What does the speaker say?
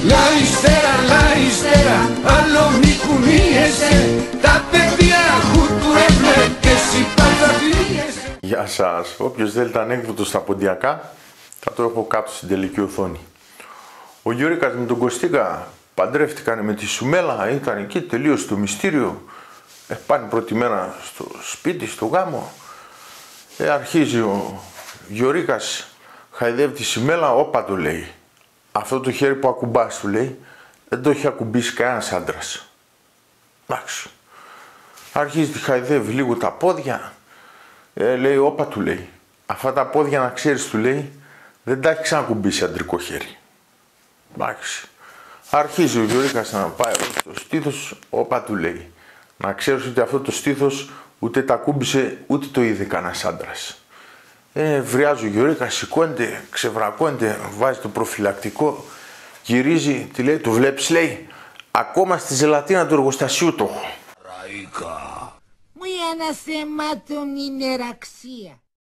λαϊστέρα, άλλο μη κουνίεσαι. Τα παιδιά χουτουρεύλε και εσύ πάντα φύγεσαι. Γεια σας. Όποιος θέλει τα ανέκδοτο στα ποντιακά, θα το έχω κάτω στην τελική οθόνη. Ο Γιωρίκας με τον Κωστίκα παντρεύτηκαν με τη Σουμέλα, ήταν εκεί τελείως το μυστήριο. Πάνε πρώτη μέρα στο σπίτι, στο γάμο. Αρχίζει ο Γιωρίκας, χαϊδεύει τη Σουμέλα, όπα του λέει. Αυτό το χέρι που ακουμπάς, του λέει, δεν το έχει ακουμπήσει κανένας άντρας. Εντάξει. Αρχίζει τη χαϊδεύει λίγο τα πόδια. Λέει, όπα του λέει. Αυτά τα πόδια να ξέρεις, του λέει, δεν τα έχει ξανακουμπήσει αντρικό χέρι. Εντάξει. Αρχίζει ο Γιωρίκας να πάει στο στήθος, όπα του λέει. Να ξέρεις ότι αυτό το στήθος ούτε τα κούμπησε, ούτε το είδε κανένας άντρας. Βριάζει ο Γιωρίκας, σηκώνεται, ξεβρακώνεται, βάζει το προφυλακτικό, γυρίζει, τι λέει, το βλέπεις, λέει, ακόμα στη ζελατίνα του εργοστασίου το έχω. Μου ένα θέμα των ημεραξία.